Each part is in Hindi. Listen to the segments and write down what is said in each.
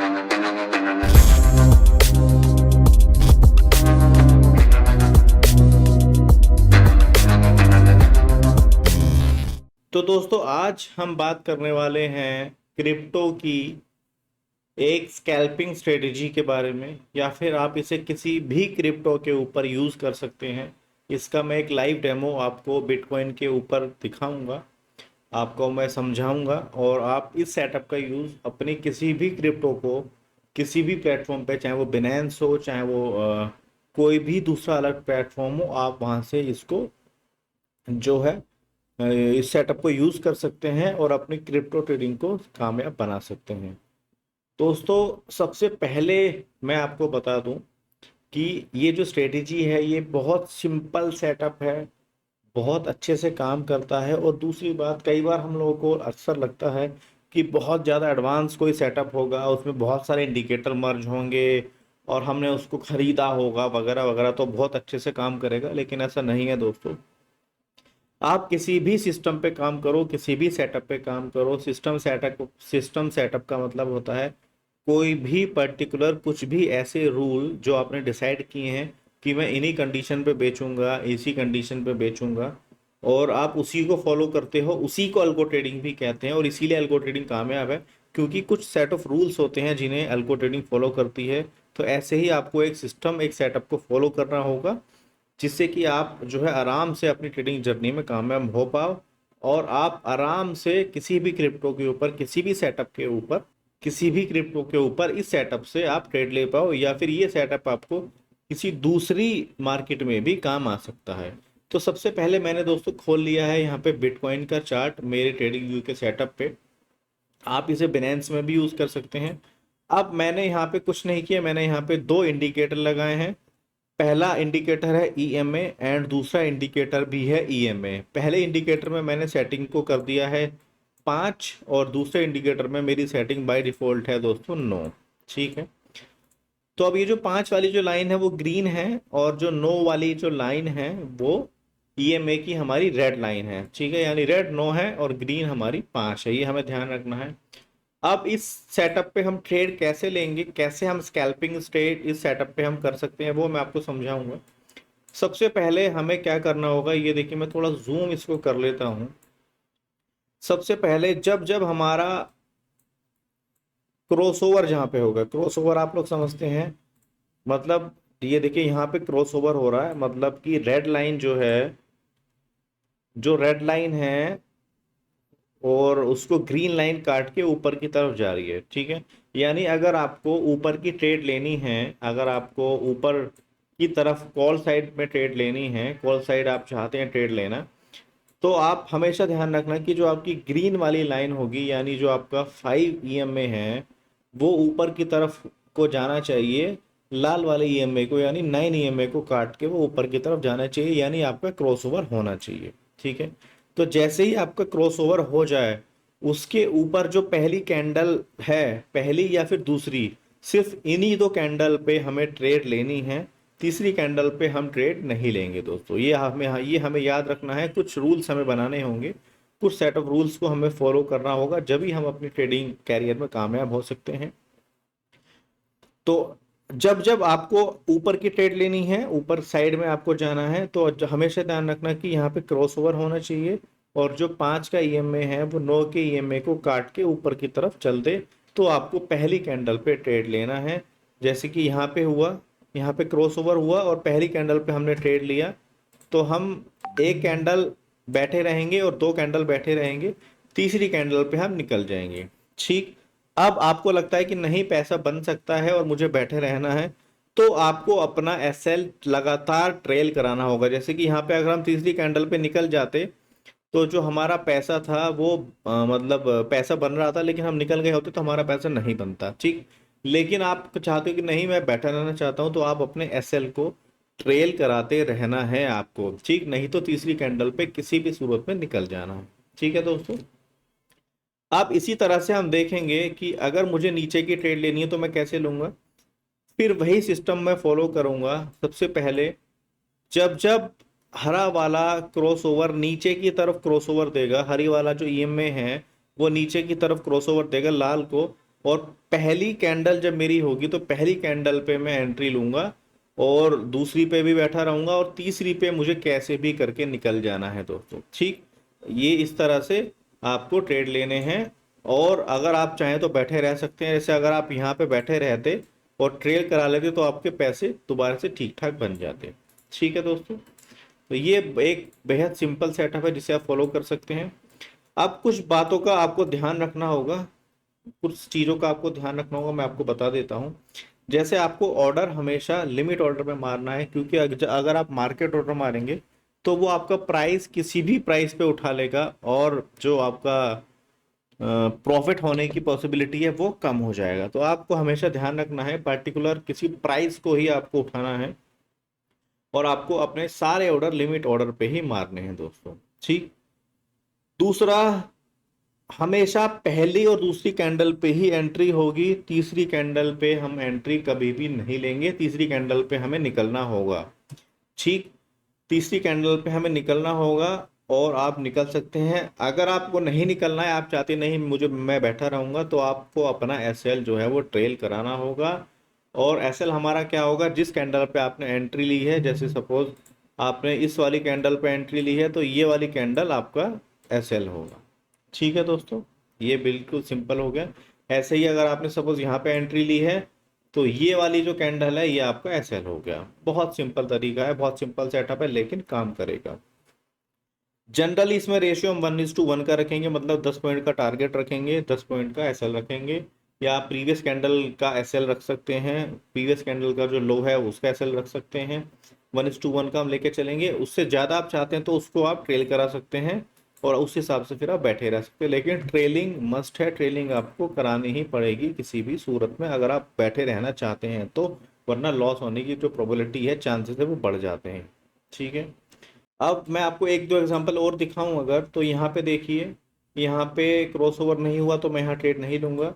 तो दोस्तों आज हम बात करने वाले हैं क्रिप्टो की एक स्कैल्पिंग स्ट्रेटजी के बारे में, या फिर आप इसे किसी भी क्रिप्टो के ऊपर यूज़ कर सकते हैं। इसका मैं एक लाइव डेमो आपको बिटकॉइन के ऊपर दिखाऊंगा, आपको मैं समझाऊंगा, और आप इस सेटअप का यूज़ अपनी किसी भी क्रिप्टो को किसी भी प्लेटफॉर्म पे, चाहे वो बिनेंस हो, चाहे वो कोई भी दूसरा अलग प्लेटफॉर्म हो, आप वहाँ से इसको जो है इस सेटअप को यूज़ कर सकते हैं और अपनी क्रिप्टो ट्रेडिंग को कामयाब बना सकते हैं। दोस्तों सबसे पहले मैं आपको बता दूं कि ये जो स्ट्रेटेजी है ये बहुत सिंपल सेटअप है, बहुत अच्छे से काम करता है। और दूसरी बात, कई बार हम लोगों को अक्सर लगता है कि बहुत ज़्यादा एडवांस कोई सेटअप होगा, उसमें बहुत सारे इंडिकेटर मर्ज होंगे और हमने उसको ख़रीदा होगा वगैरह वगैरह, तो बहुत अच्छे से काम करेगा। लेकिन ऐसा नहीं है दोस्तों। आप किसी भी सिस्टम पे काम करो, किसी भी सेटअप पे काम करो, सिस्टम सेटअप का मतलब होता है कोई भी पर्टिकुलर कुछ भी ऐसे रूल जो आपने डिसाइड किए हैं कि मैं इन्हीं कंडीशन पे बेचूंगा, इसी कंडीशन पे बेचूंगा, और आप उसी को फॉलो करते हो। उसी को अल्गो ट्रेडिंग भी कहते हैं, और इसीलिए अल्गो ट्रेडिंग कामयाब है, क्योंकि कुछ सेट ऑफ रूल्स होते हैं जिन्हें अल्गो ट्रेडिंग फॉलो करती है। तो ऐसे ही आपको एक सिस्टम, एक सेटअप को फॉलो करना होगा, जिससे कि आप जो है आराम से अपनी ट्रेडिंग जर्नी में कामयाब हो पाओ, और आप आराम से किसी भी क्रिप्टो के ऊपर, किसी भी सेटअप के ऊपर, किसी भी क्रिप्टो के ऊपर इस सेटअप से आप ट्रेड ले पाओ, या फिर ये सेटअप आपको किसी दूसरी मार्केट में भी काम आ सकता है। तो सबसे पहले मैंने दोस्तों खोल लिया है यहाँ पे बिटकॉइन का चार्ट मेरे ट्रेडिंग व्यू के सेटअप पे। आप इसे बिनेंस में भी यूज़ कर सकते हैं। अब मैंने यहाँ पे कुछ नहीं किया, मैंने यहाँ पे दो इंडिकेटर लगाए हैं। पहला इंडिकेटर है ईएमए एंड दूसरा इंडिकेटर भी है ईएमए। पहले इंडिकेटर में मैंने सेटिंग को कर दिया है 5, और दूसरे इंडिकेटर में मेरी सेटिंग बाय डिफ़ॉल्ट है दोस्तों 9। ठीक है। तो अब ये जो 5 वाली जो लाइन है वो ग्रीन है, और जो 9 वाली जो लाइन है वो ईएमए की हमारी रेड लाइन है। ठीक है, यानी रेड 9 है और ग्रीन हमारी 5 है, ये हमें ध्यान रखना है। अब इस सेटअप पे हम ट्रेड कैसे लेंगे, कैसे हम स्कैल्पिंग ट्रेड इस सेटअप पे हम कर सकते हैं, वो मैं आपको समझाऊंगा। सबसे पहले हमें क्या करना होगा, ये देखिए मैं थोड़ा जूम इसको कर लेता हूँ। सबसे पहले जब जब हमारा क्रॉसओवर जहाँ पे होगा, क्रॉसओवर आप लोग समझते हैं, मतलब ये देखिए यहाँ पे क्रॉसओवर हो रहा है, मतलब कि रेड लाइन जो है, जो रेड लाइन है और उसको ग्रीन लाइन काट के ऊपर की तरफ जा रही है। ठीक है, यानी अगर आपको ऊपर की ट्रेड लेनी है, अगर आपको ऊपर की तरफ कॉल साइड में ट्रेड लेनी है, कॉल साइड आप चाहते हैं ट्रेड लेना, तो आप हमेशा ध्यान रखना कि जो आपकी ग्रीन वाली लाइन होगी, यानी जो आपका 5 ईएमए है, वो ऊपर की तरफ को जाना चाहिए। लाल वाले ईएमए को, यानी 9 ईएमए को काट के वो ऊपर की तरफ जाना चाहिए, यानी आपका क्रॉसओवर होना चाहिए। ठीक है, तो जैसे ही आपका क्रॉसओवर हो जाए, उसके ऊपर जो पहली कैंडल है, पहली या फिर दूसरी, सिर्फ इन्हीं दो कैंडल पे हमें ट्रेड लेनी है। तीसरी कैंडल पे हम ट्रेड नहीं लेंगे दोस्तों। ये हमें याद रखना है। कुछ रूल्स हमें बनाने होंगे, कुछ सेट ऑफ रूल्स को हमें फॉलो करना होगा, जब ही हम अपनी ट्रेडिंग कैरियर में कामयाब हो सकते हैं। तो जब जब आपको ऊपर की ट्रेड लेनी है, ऊपर साइड में आपको जाना है, तो हमेशा ध्यान रखना कि यहाँ पे क्रॉसओवर होना चाहिए, और जो 5 का ईएमए है वो 9 के ईएमए को काट के ऊपर की तरफ चल दे, तो आपको पहली कैंडल पे ट्रेड लेना है। जैसे कि यहाँ पे हुआ, यहाँ पे क्रॉसओवर हुआ और पहली कैंडल पे हमने ट्रेड लिया, तो हम एक कैंडल बैठे रहेंगे और दो कैंडल बैठे रहेंगे, तीसरी कैंडल पे हम निकल जाएंगे। ठीक, अब आपको लगता है कि नहीं पैसा बन सकता है और मुझे बैठे रहना है, तो आपको अपना एसएल लगातार ट्रेल कराना होगा। जैसे कि यहाँ पे अगर हम तीसरी कैंडल पे निकल जाते, तो जो हमारा पैसा था वो मतलब पैसा बन रहा था, लेकिन हम निकल गए होते तो हमारा पैसा नहीं बनता। ठीक, लेकिन आप चाहते हो कि नहीं मैं बैठा रहना चाहता हूँ, तो आप अपने एसएल को ट्रेल कराते रहना है आपको। ठीक, नहीं तो तीसरी कैंडल पे किसी भी सूरत में निकल जाना है। ठीक है दोस्तों, अब इसी तरह से हम देखेंगे कि अगर मुझे नीचे की ट्रेड लेनी है तो मैं कैसे लूंगा। फिर वही सिस्टम मैं फॉलो करूंगा। सबसे पहले जब जब हरा वाला क्रॉसओवर नीचे की तरफ क्रॉसओवर देगा, हरी वाला जो ईएमए है वो नीचे की तरफ क्रॉसओवर देगा लाल को, और पहली कैंडल जब मेरी होगी तो पहली कैंडल पे मैं एंट्री लूंगा और दूसरी पे भी बैठा रहूंगा और तीसरी पे मुझे कैसे भी करके निकल जाना है दोस्तों। ठीक, ये इस तरह से आपको ट्रेड लेने हैं। और अगर आप चाहें तो बैठे रह सकते हैं, जैसे अगर आप यहाँ पे बैठे रहते और ट्रेल करा लेते तो आपके पैसे दोबारा से ठीक ठाक बन जाते। ठीक है दोस्तों, तो ये एक बेहद सिंपल सेटअप है जिसे आप फॉलो कर सकते हैं। अब कुछ बातों का आपको ध्यान रखना होगा, कुछ चीज़ों का आपको ध्यान रखना होगा, मैं आपको बता देता हूँ। जैसे आपको ऑर्डर हमेशा लिमिट ऑर्डर में मारना है, क्योंकि अगर आप मार्केट ऑर्डर मारेंगे तो वो आपका प्राइस किसी भी प्राइस पे उठा लेगा और जो आपका प्रॉफिट होने की पॉसिबिलिटी है वो कम हो जाएगा। तो आपको हमेशा ध्यान रखना है, पर्टिकुलर किसी प्राइस को ही आपको उठाना है और आपको अपने सारे ऑर्डर लिमिट ऑर्डर पे ही मारने हैं दोस्तों। ठीक, दूसरा, हमेशा पहली और दूसरी कैंडल पे ही एंट्री होगी, तीसरी कैंडल पे हम एंट्री कभी भी नहीं लेंगे, तीसरी कैंडल पे हमें निकलना होगा। ठीक, तीसरी कैंडल पे हमें निकलना होगा और आप निकल सकते हैं। अगर आपको नहीं निकलना है, आप चाहते नहीं मुझे मैं बैठा रहूंगा, तो आपको अपना एसएल जो है वो ट्रेल कराना होगा। और एसएल हमारा क्या होगा, जिस कैंडल पे आपने एंट्री ली है, जैसे सपोज आपने इस वाली कैंडल पे एंट्री ली है तो ये वाली कैंडल आपका एसएल होगा। ठीक है दोस्तों, ये बिल्कुल सिंपल हो गया। ऐसे ही अगर आपने सपोज यहाँ पे एंट्री ली है तो ये वाली जो कैंडल है ये आपका एसएल हो गया। बहुत सिंपल तरीका है, बहुत सिंपल सेटअप है, लेकिन काम करेगा। जनरली इसमें रेशियो हम 1:1 का रखेंगे, मतलब 10 पॉइंट का टारगेट रखेंगे, 10 पॉइंट का एसएल रखेंगे। या आप प्रीवियस कैंडल का एसएल रख सकते हैं, प्रीवियस कैंडल का जो लो है उसका एसएल रख सकते हैं। 1:1 का हम लेके चलेंगे, उससे ज़्यादा आप चाहते हैं तो उसको आप ट्रेल करा सकते हैं और उस हिसाब से फिर आप बैठे रह सकते हैं। लेकिन ट्रेलिंग मस्ट है, ट्रेलिंग आपको करानी ही पड़ेगी किसी भी सूरत में अगर आप बैठे रहना चाहते हैं तो, वरना लॉस होने की जो प्रोबेबिलिटी है, चांसेस है, वो बढ़ जाते हैं। ठीक है, अब मैं आपको एक दो एग्जांपल और दिखाऊं अगर, तो यहाँ पे देखिए, यहाँ पे क्रॉसओवर नहीं हुआ तो मैं यहाँ ट्रेड नहीं लूंगा।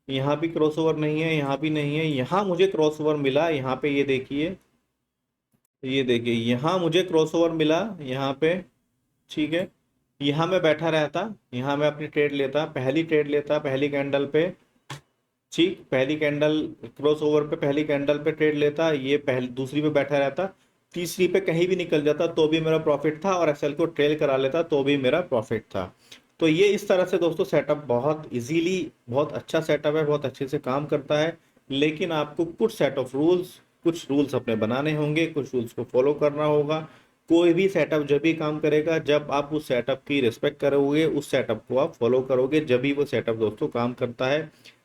यहाँ भी क्रॉसओवर नहीं है, यहाँ भी नहीं है, यहाँ मुझे क्रॉसओवर मिला, यहाँ पे ये देखिए यहाँ मुझे क्रॉसओवर मिला यहाँ पे। ठीक है, यहाँ मैं बैठा रहता, यहाँ मैं अपनी ट्रेड लेता, पहली ट्रेड लेता पहली कैंडल पे। ठीक, पहली कैंडल क्रॉस ओवर पे पहली कैंडल पे ट्रेड लेता, ये पहली दूसरी पे बैठा रहता, तीसरी पे कहीं भी निकल जाता तो भी मेरा प्रॉफिट था और एसएल को ट्रेल करा लेता तो भी मेरा प्रॉफिट था। तो ये इस तरह से दोस्तों सेटअप बहुत इजीली, बहुत अच्छा सेटअप है, बहुत अच्छे से काम करता है। लेकिन आपको कुछ सेट ऑफ रूल्स, कुछ रूल्स अपने बनाने होंगे, कुछ रूल्स को फॉलो करना होगा। कोई भी सेटअप जब भी काम करेगा जब आप उस सेटअप की रिस्पेक्ट करोगे, उस सेटअप को आप फॉलो करोगे, जब भी वो सेटअप दोस्तों काम करता है।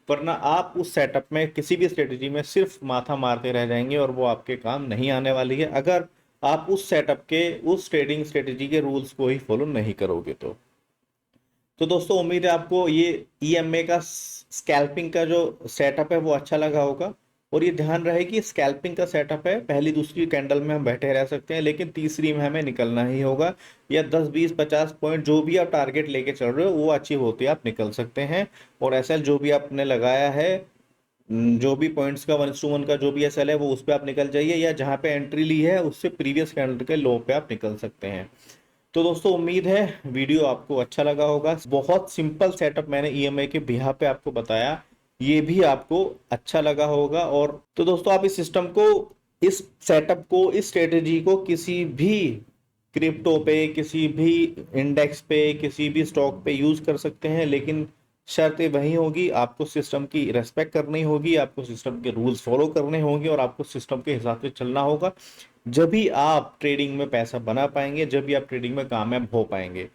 वरना आप उस सेटअप में किसी भी स्ट्रेटेजी में सिर्फ माथा मारते रह जाएंगे और वो आपके काम नहीं आने वाली है, अगर आप उस सेटअप के, उस ट्रेडिंग स्ट्रेटेजी के रूल्स को ही फॉलो नहीं करोगे तो दोस्तों उम्मीद है आपको ये ईएमए का स्कैल्पिंग का जो सेटअप है वो अच्छा लगा होगा। और ये ध्यान रहे कि स्कैल्पिंग का सेटअप है, पहली दूसरी कैंडल में हम बैठे रह सकते हैं लेकिन तीसरी में हमें निकलना ही होगा। या 10 20 50 पॉइंट जो भी आप टारगेट लेके चल रहे हो वो अचीव होते आप निकल सकते हैं। और एसएल जो भी आपने लगाया है, जो भी पॉइंट्स का 1:1 का जो भी एसएल है वो उस पर आप निकल जाइए, या जहाँ पे एंट्री ली है उससे प्रीवियस कैंडल के लो पे आप निकल सकते हैं। तो दोस्तों उम्मीद है वीडियो आपको अच्छा लगा होगा। बहुत सिंपल सेटअप मैंने ईएमआई के बिहार पे आपको बताया, ये भी आपको अच्छा लगा होगा। और तो दोस्तों आप इस सिस्टम को, इस सेटअप को, इस स्ट्रेटेजी को किसी भी क्रिप्टो पे, किसी भी इंडेक्स पे, किसी भी स्टॉक पे यूज कर सकते हैं। लेकिन शर्त वही होगी, आपको सिस्टम की रेस्पेक्ट करनी होगी, आपको सिस्टम के रूल्स फॉलो करने होंगे और आपको सिस्टम के हिसाब से चलना होगा। जब भी आप ट्रेडिंग में पैसा बना पाएंगे, जब भी आप ट्रेडिंग में कामयाब हो पाएंगे।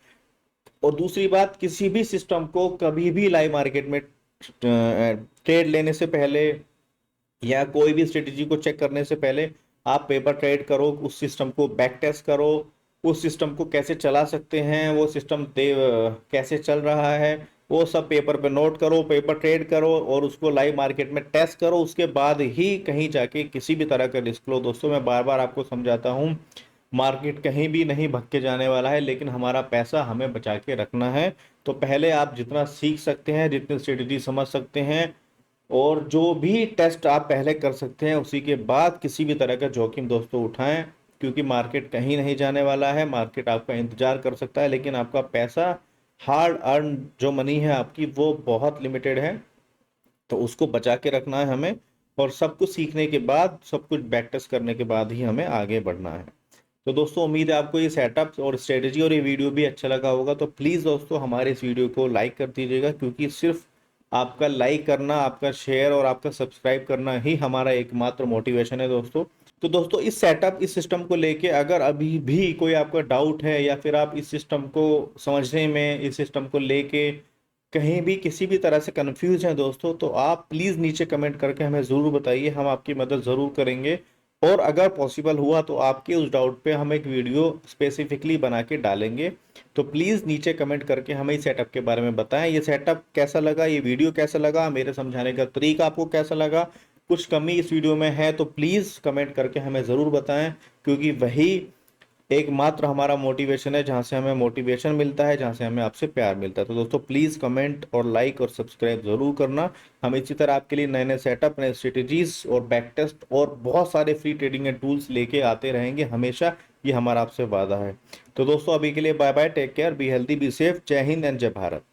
और दूसरी बात, किसी भी सिस्टम को कभी भी लाइव मार्केट में ट्रेड लेने से पहले या कोई भी स्ट्रेटेजी को चेक करने से पहले आप पेपर ट्रेड करो, उस सिस्टम को बैक टेस्ट करो, उस सिस्टम को कैसे चला सकते हैं, वो सिस्टम कैसे चल रहा है, वो सब पेपर पे नोट करो, पेपर ट्रेड करो और उसको लाइव मार्केट में टेस्ट करो। उसके बाद ही कहीं जाके किसी भी तरह का रिस्क लो। दोस्तों मैं बार बार आपको समझाता हूँ, मार्केट कहीं भी नहीं भग के जाने वाला है, लेकिन हमारा पैसा हमें बचा के रखना है। तो पहले आप जितना सीख सकते हैं, जितनी स्ट्रेटेजी समझ सकते हैं और जो भी टेस्ट आप पहले कर सकते हैं, उसी के बाद किसी भी तरह का जोखिम दोस्तों उठाएं। क्योंकि मार्केट कहीं नहीं जाने वाला है, मार्केट आपका इंतजार कर सकता है, लेकिन आपका पैसा, हार्ड अर्न जो मनी है आपकी, वो बहुत लिमिटेड है। तो उसको बचा के रखना है हमें, और सब कुछ सीखने के बाद, सब कुछ बैक टेस्ट करने के बाद ही हमें आगे बढ़ना है। तो दोस्तों उम्मीद है आपको ये सेटअप और स्ट्रेटेजी और ये वीडियो भी अच्छा लगा होगा। तो प्लीज़ दोस्तों हमारे इस वीडियो को लाइक कर दीजिएगा, क्योंकि सिर्फ आपका लाइक करना, आपका शेयर और आपका सब्सक्राइब करना ही हमारा एकमात्र मोटिवेशन है दोस्तों। तो दोस्तों इस सेटअप, इस सिस्टम को लेके अगर अभी भी कोई आपका डाउट है, या फिर आप इस सिस्टम को समझने में, इस सिस्टम को लेके कहीं भी किसी भी तरह से कंफ्यूज हैं दोस्तों, तो आप प्लीज़ नीचे कमेंट करके हमें ज़रूर बताइए, हम आपकी मदद ज़रूर करेंगे। और अगर पॉसिबल हुआ तो आपके उस डाउट पे हम एक वीडियो स्पेसिफिकली बना के डालेंगे। तो प्लीज़ नीचे कमेंट करके हमें इस सेटअप के बारे में बताएं, ये सेटअप कैसा लगा, ये वीडियो कैसा लगा, मेरे समझाने का तरीका आपको कैसा लगा, कुछ कमी इस वीडियो में है तो प्लीज़ कमेंट करके हमें ज़रूर बताएं, क्योंकि वही एकमात्र हमारा मोटिवेशन है, जहाँ से हमें मोटिवेशन मिलता है, जहाँ से हमें आपसे प्यार मिलता है। तो दोस्तों प्लीज़ कमेंट और लाइक और सब्सक्राइब ज़रूर करना। हम इसी तरह आपके लिए नए नए सेटअप, नए स्ट्रेटजीज और बैक टेस्ट और बहुत सारे फ्री ट्रेडिंग के टूल्स लेके आते रहेंगे हमेशा, ये हमारा आपसे वादा है। तो दोस्तों अभी के लिए bye bye, take care, be healthy, be safe, Jai Hind and जय भारत।